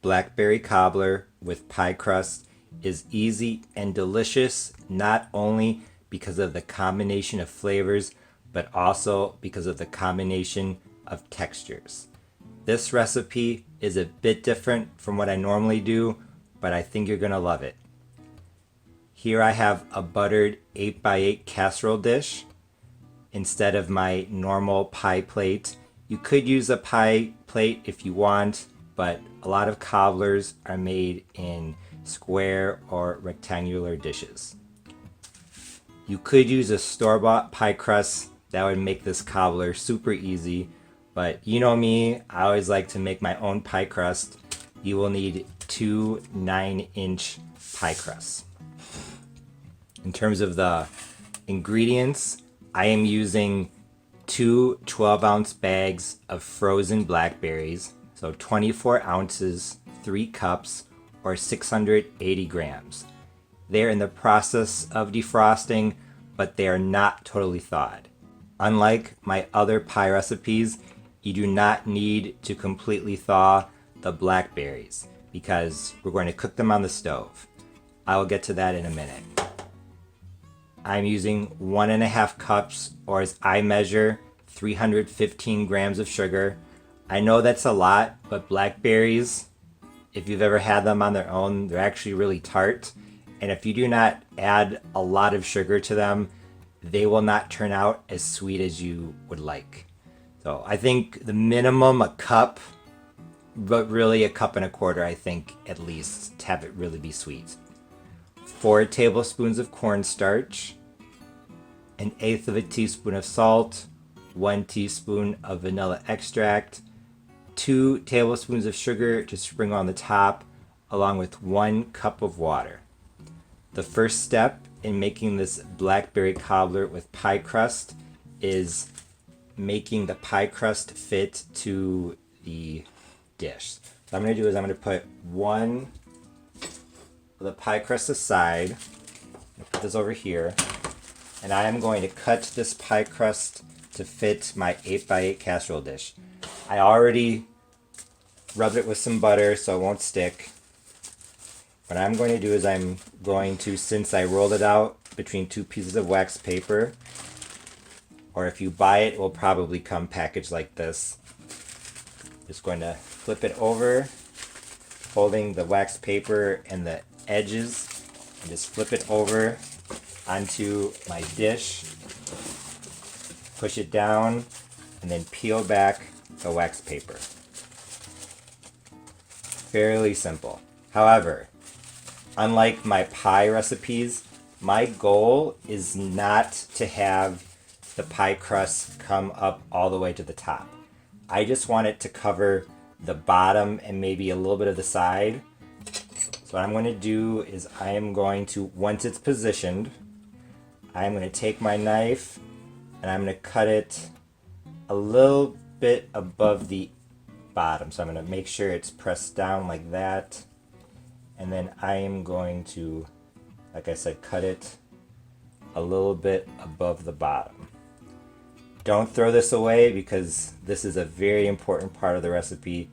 Blackberry Cobbler with Pie Crust is easy and delicious, not only because of the combination of flavors, but also because of the combination of textures. This recipe is a bit different from what I normally do, but I think you're going to love it. Here I have a buttered 8x8 casserole dish instead of my normal pie plate. You could use a pie plate if you want, but a lot of cobblers are made in square or rectangular dishes. You could use a store-bought pie crust. That would make this cobbler super easy, but you know me, I always like to make my own pie crust. You will need 2 9-inch pie crusts. In terms of the ingredients, I am using 2 12-ounce bags of frozen blackberries, so 24 ounces, 3 cups, or 680 grams. They're in the process of defrosting, but they are not totally thawed. Unlike my other pie recipes, you do not need to completely thaw the blackberries because we're going to cook them on the stove. I will get to that in a minute. I'm using 1.5 cups, or as I measure, 315 grams of sugar. I know that's a lot, but blackberries, if you've ever had them on their own, they're actually really tart. And if you do not add a lot of sugar to them, they will not turn out as sweet as you would like. So I think the minimum a cup, but really 1.25 cups, I think, at least, to have it really be sweet. 4 tablespoons of cornstarch, 1/8 teaspoon of salt, 1 teaspoon of vanilla extract, 2 tablespoons of sugar to sprinkle on the top, along with 1 cup of water. The first step in making this blackberry cobbler with pie crust is making the pie crust fit to the dish. So what I'm going to do is I'm going to put one of the pie crust aside. I'm going to put this over here. And I am going to cut this pie crust to fit my 8x8 casserole dish. I already rubbed it with some butter so it won't stick. What I'm going to do is I'm going to, since I rolled it out between 2 pieces of wax paper, or if you buy it, it will probably come packaged like this. Just going to flip it over, holding the wax paper and the edges, and just flip it over onto my dish, push it down, and then peel back the wax paper. Fairly simple. However, unlike my pie recipes, my goal is not to have the pie crust come up all the way to the top. I just want it to cover the bottom and maybe a little bit of the side. So what I'm going to do is I am going to, once it's positioned, I'm going to take my knife and I'm going to cut it a little bit above the bottom. So I'm going to make sure it's pressed down like that. And then I am going to, like I said, cut it a little bit above the bottom. Don't throw this away because this is a very important part of the recipe,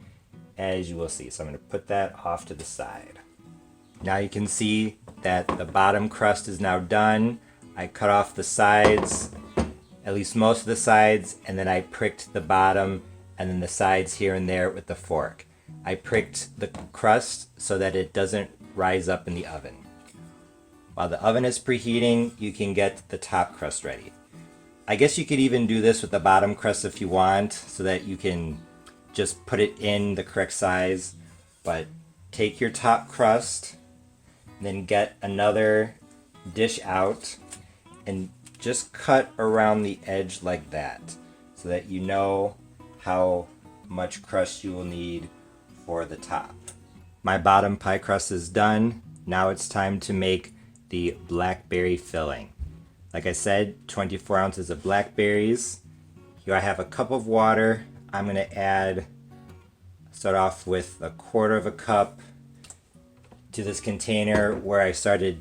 as you will see. So I'm going to put that off to the side. Now you can see that the bottom crust is now done. I cut off the sides, at least most of the sides, and then I pricked the bottom and then the sides here and there with the fork. I pricked the crust so that it doesn't rise up in the oven. While the oven is preheating, you can get the top crust ready. I guess you could even do this with the bottom crust if you want, so that you can just put it in the correct size. But take your top crust, then get another dish out, and just cut around the edge like that, so that you know how much crust you will need for the top. My bottom pie crust is done. Now it's time to make the blackberry filling. Like I said, 24 ounces of blackberries. Here I have a cup of water. I'm going to start off with 1/4 cup to this container where I started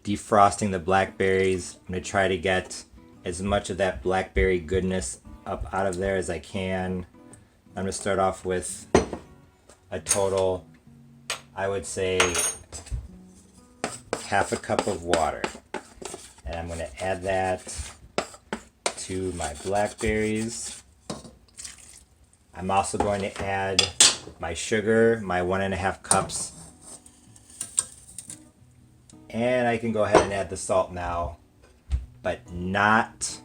defrosting the blackberries. I'm going to try to get as much of that blackberry goodness up out of there as I can. I'm going to start off with a total, I would say, half a cup of water. And I'm going to add that to my blackberries. I'm also going to add my sugar, my 1.5 cups. And I can go ahead and add the salt now, but not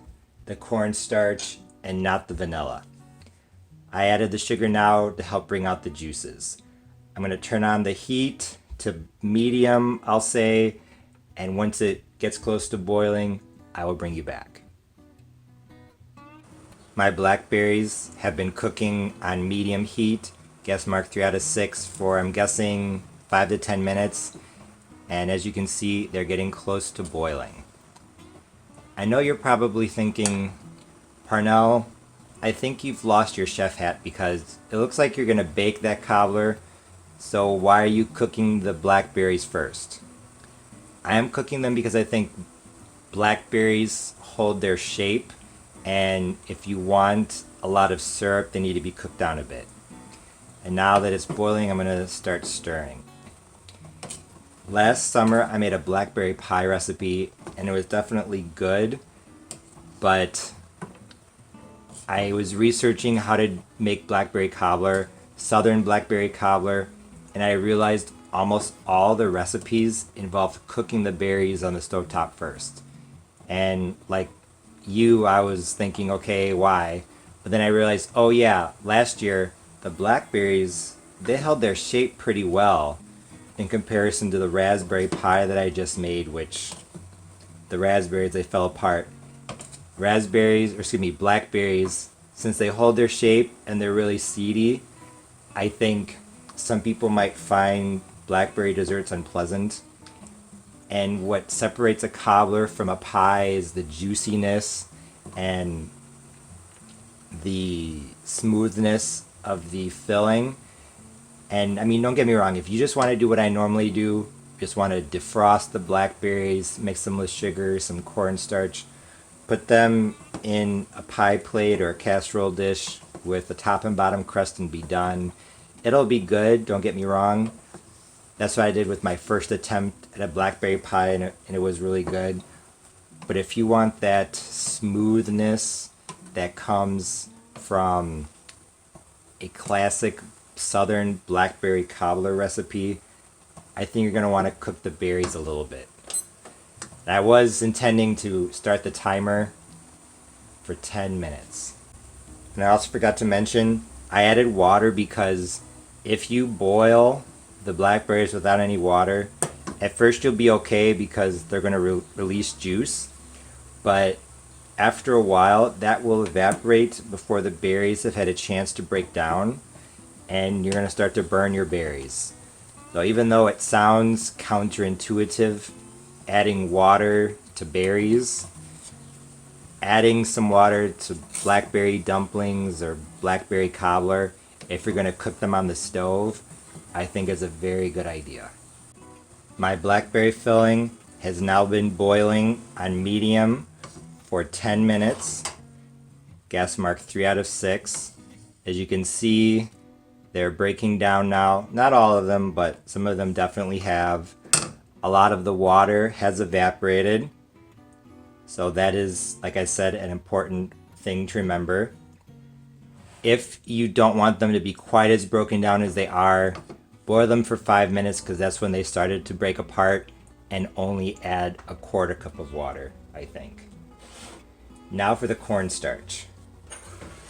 the cornstarch and not the vanilla. I added the sugar now to help bring out the juices. I'm going to turn on the heat to medium, I'll say, and once it gets close to boiling, I will bring you back. My blackberries have been cooking on medium heat, gas mark 3 out of 6 for, I'm guessing, 5 to 10 minutes. And as you can see, they're getting close to boiling. I know you're probably thinking, Parnell, I think you've lost your chef hat because it looks like you're going to bake that cobbler, so why are you cooking the blackberries first? I am cooking them because I think blackberries hold their shape, and if you want a lot of syrup, they need to be cooked down a bit. And now that it's boiling, I'm going to start stirring. Last summer, I made a blackberry pie recipe, and it was definitely good, but I was researching how to make blackberry cobbler, southern blackberry cobbler, and I realized almost all the recipes involve cooking the berries on the stovetop first. And like you, I was thinking, okay, why? But then I realized, oh yeah, last year, the blackberries, they held their shape pretty well in comparison to the raspberry pie that I just made, which the raspberries, they fell apart. Blackberries, since they hold their shape and they're really seedy, I think some people might find blackberry desserts unpleasant. And what separates a cobbler from a pie is the juiciness and the smoothness of the filling. And I mean, don't get me wrong, if you just want to do what I normally do, just want to defrost the blackberries, mix them with sugar, some cornstarch, put them in a pie plate or a casserole dish with the top and bottom crust and be done. It'll be good, don't get me wrong. That's what I did with my first attempt at a blackberry pie, and it was really good. But if you want that smoothness that comes from a classic southern blackberry cobbler recipe, I think you're going to want to cook the berries a little bit. I was intending to start the timer for 10 minutes. And I also forgot to mention, I added water because if you boil the blackberries without any water, at first you'll be okay because they're going to release juice. But after a while, that will evaporate before the berries have had a chance to break down, and you're going to start to burn your berries. So even though it sounds counterintuitive, adding water to berries, adding some water to blackberry dumplings or blackberry cobbler, if you're going to cook them on the stove, I think is a very good idea. My blackberry filling has now been boiling on medium for 10 minutes. Gas mark 3 out of 6. As you can see, they're breaking down now. Not all of them, but some of them definitely have. A lot of the water has evaporated. So that is, like I said, an important thing to remember. If you don't want them to be quite as broken down as they are, boil them for 5 minutes because that's when they started to break apart, and only add a 1/4 cup of water, I think. Now for the cornstarch.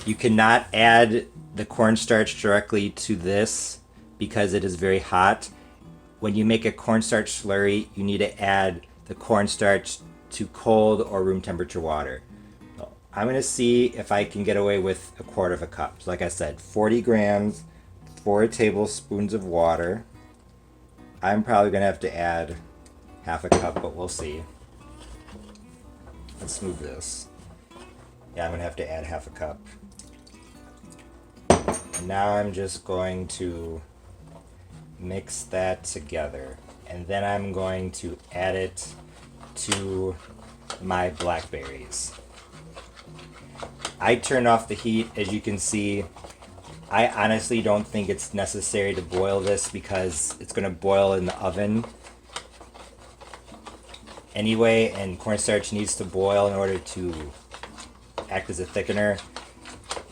You cannot add the cornstarch directly to this because it is very hot. When you make a cornstarch slurry, you need to add the cornstarch to cold or room temperature water. So I'm going to see if I can get away with a 1/4 cup. So like I said, 40 grams, 4 tablespoons of water. I'm probably going to have to add half a cup, but we'll see. Let's move this. Yeah, I'm going to have to add half a cup. And now I'm just going to mix that together. And then I'm going to add it to my blackberries. I turned off the heat, as you can see, I honestly don't think it's necessary to boil this because it's going to boil in the oven anyway, and cornstarch needs to boil in order to act as a thickener.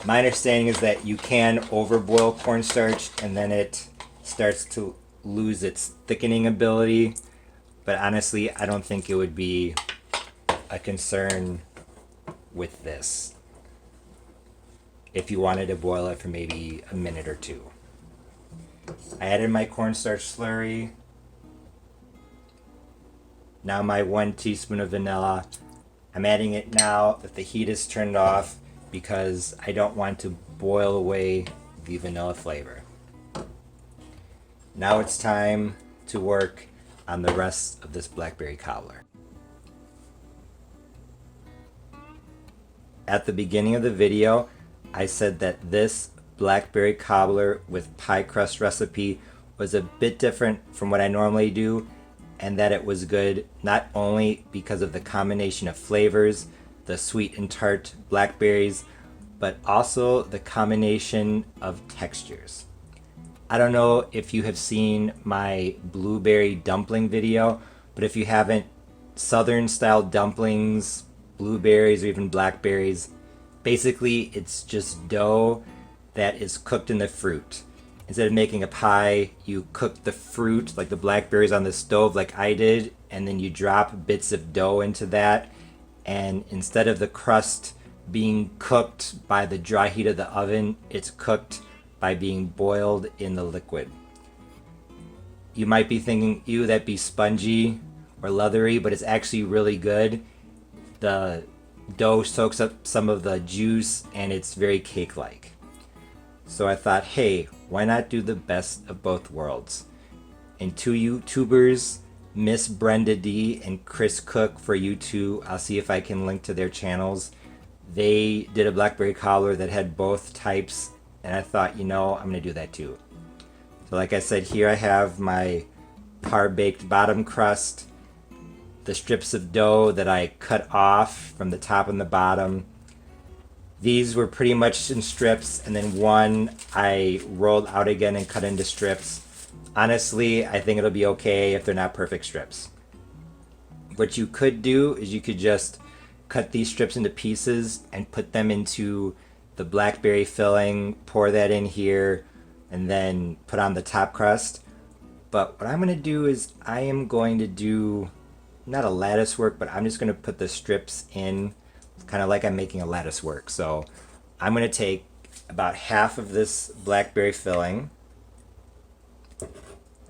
My understanding is that you can overboil cornstarch and then it starts to lose its thickening ability, but honestly, I don't think it would be a concern with this if you wanted to boil it for maybe a minute or two. I added my cornstarch slurry. Now my 1 teaspoon of vanilla. I'm adding it now that the heat is turned off because I don't want to boil away the vanilla flavor. Now it's time to work on the rest of this blackberry cobbler. At the beginning of the video, I said that this blackberry cobbler with pie crust recipe was a bit different from what I normally do, and that it was good not only because of the combination of flavors, the sweet and tart blackberries, but also the combination of textures. I don't know if you have seen my blueberry dumpling video, but if you haven't, southern style dumplings, blueberries or even blackberries, basically it's just dough that is cooked in the fruit. Instead of making a pie, you cook the fruit, like the blackberries, on the stove like I did, and then you drop bits of dough into that. And instead of the crust being cooked by the dry heat of the oven, it's cooked by being boiled in the liquid. You might be thinking, ew, that'd be spongy or leathery, but it's actually really good. The dough soaks up some of the juice and it's very cake-like. So I thought, hey, why not do the best of both worlds? And two YouTubers, Miss Brenda D and Chris Cook, for you two, I'll see if I can link to their channels. They did a blackberry cobbler that had both types, and I thought, I'm going to do that too. So like I said, here I have my par-baked bottom crust, the strips of dough that I cut off from the top and the bottom. These were pretty much in strips, and then one I rolled out again and cut into strips. Honestly, I think it'll be okay if they're not perfect strips. What you could do is you could just cut these strips into pieces and put them into the blackberry filling, pour that in here, and then put on the top crust. But what I'm going to do is I am going to do not a lattice work, but I'm just going to put the strips in kind of like I'm making a lattice work. So I'm going to take about half of this blackberry filling,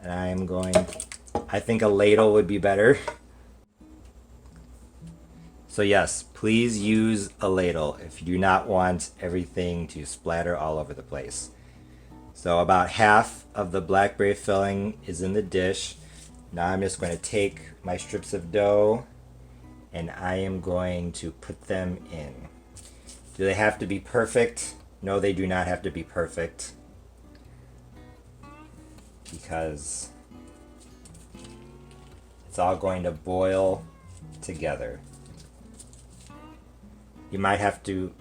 and I think a ladle would be better. So yes, please use a ladle if you do not want everything to splatter all over the place. So about half of the blackberry filling is in the dish. Now I'm just going to take my strips of dough and I am going to put them in. Do they have to be perfect? No, they do not have to be perfect, because it's all going to boil together. You might have to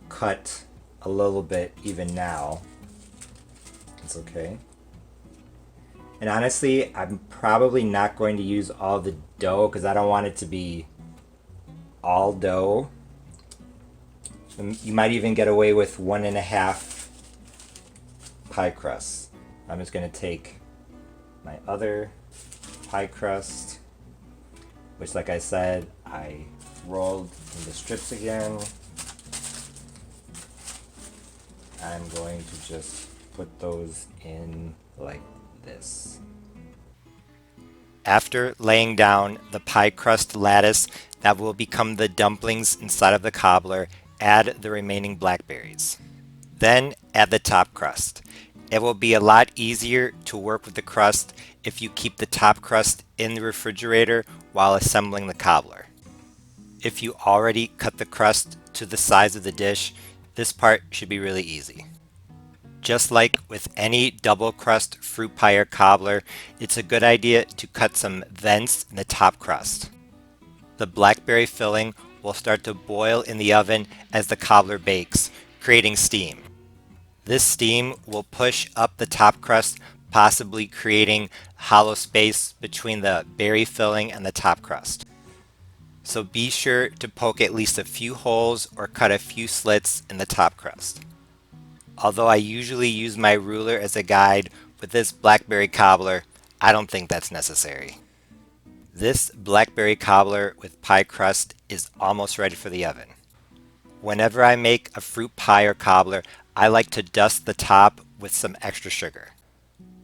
cut a little bit even now. It's okay. And honestly, I'm probably not going to use all the dough because I don't want it to be all dough. You might even get away with 1.5 pie crusts. I'm just going to take my other pie crust, which, like I said, I rolled into strips again. I'm going to just put those in like this. After laying down the pie crust lattice that will become the dumplings inside of the cobbler, add the remaining blackberries. Then add the top crust. It will be a lot easier to work with the crust if you keep the top crust in the refrigerator while assembling the cobbler. If you already cut the crust to the size of the dish, this part should be really easy. Just like with any double crust fruit pie or cobbler, it's a good idea to cut some vents in the top crust. The blackberry filling will start to boil in the oven as the cobbler bakes, creating steam. This steam will push up the top crust, possibly creating hollow space between the berry filling and the top crust. So be sure to poke at least a few holes or cut a few slits in the top crust. Although I usually use my ruler as a guide, with this blackberry cobbler, I don't think that's necessary. This blackberry cobbler with pie crust is almost ready for the oven. Whenever I make a fruit pie or cobbler, I like to dust the top with some extra sugar.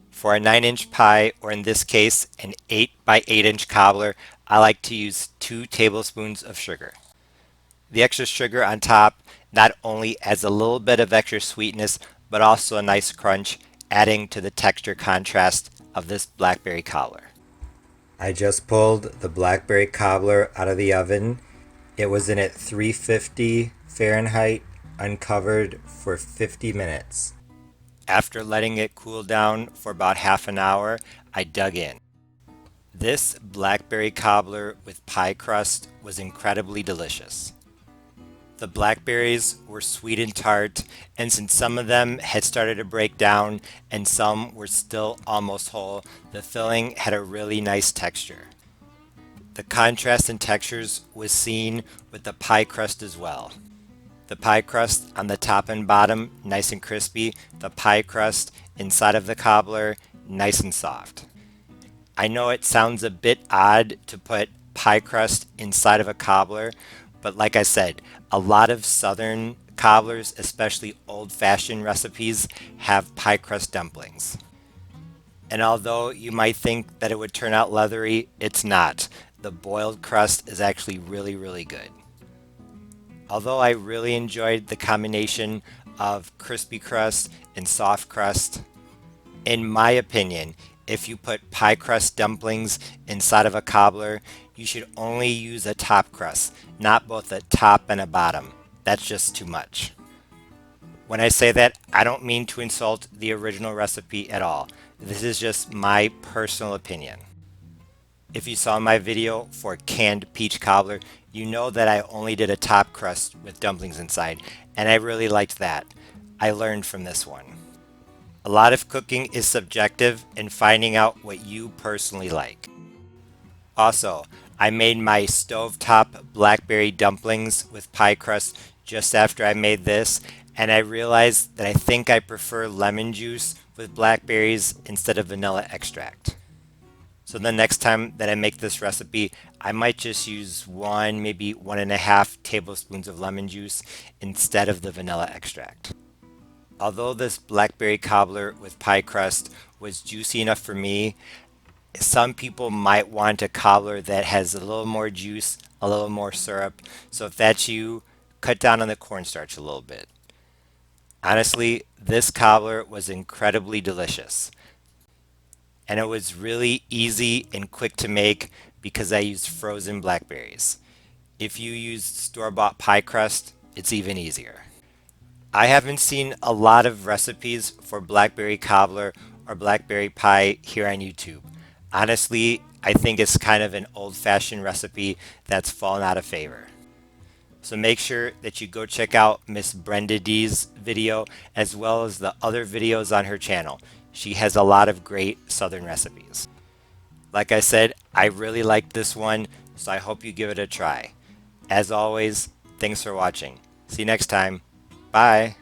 For a 9-inch pie, or in this case, an 8 by 8-inch cobbler, I like to use 2 tablespoons of sugar. The extra sugar on top not only adds a little bit of extra sweetness, but also a nice crunch, adding to the texture contrast of this blackberry cobbler. I just pulled the blackberry cobbler out of the oven. It was in at 350 Fahrenheit, uncovered for 50 minutes. After letting it cool down for about half an hour, I dug in. This blackberry cobbler with pie crust was incredibly delicious. The blackberries were sweet and tart, and since some of them had started to break down and some were still almost whole, the filling had a really nice texture. The contrast in textures was seen with the pie crust as well. The pie crust on the top and bottom, nice and crispy. The pie crust inside of the cobbler, nice and soft. I know it sounds a bit odd to put pie crust inside of a cobbler, but like I said, a lot of southern cobblers, especially old-fashioned recipes, have pie crust dumplings. And although you might think that it would turn out leathery, it's not. The boiled crust is actually really, really good. Although I really enjoyed the combination of crispy crust and soft crust, in my opinion, if you put pie crust dumplings inside of a cobbler, you should only use a top crust, not both a top and a bottom. That's just too much. When I say that, I don't mean to insult the original recipe at all. This is just my personal opinion. If you saw my video for canned peach cobbler, you know that I only did a top crust with dumplings inside, and I really liked that. I learned from this one. A lot of cooking is subjective in finding out what you personally like. Also, I made my stovetop blackberry dumplings with pie crust just after I made this, and I realized that I think I prefer lemon juice with blackberries instead of vanilla extract. So the next time that I make this recipe, I might just use 1, maybe 1.5 tablespoons of lemon juice instead of the vanilla extract. Although this blackberry cobbler with pie crust was juicy enough for me, some people might want a cobbler that has a little more juice, a little more syrup. So if that's you, cut down on the cornstarch a little bit. Honestly, this cobbler was incredibly delicious. And it was really easy and quick to make because I used frozen blackberries. If you used store-bought pie crust, it's even easier. I haven't seen a lot of recipes for blackberry cobbler or blackberry pie here on YouTube. Honestly, I think it's kind of an old-fashioned recipe that's fallen out of favor. So make sure that you go check out Miss Brenda D's video as well as the other videos on her channel. She has a lot of great southern recipes. Like I said, I really liked this one, so I hope you give it a try. As always, thanks for watching. See you next time. Bye.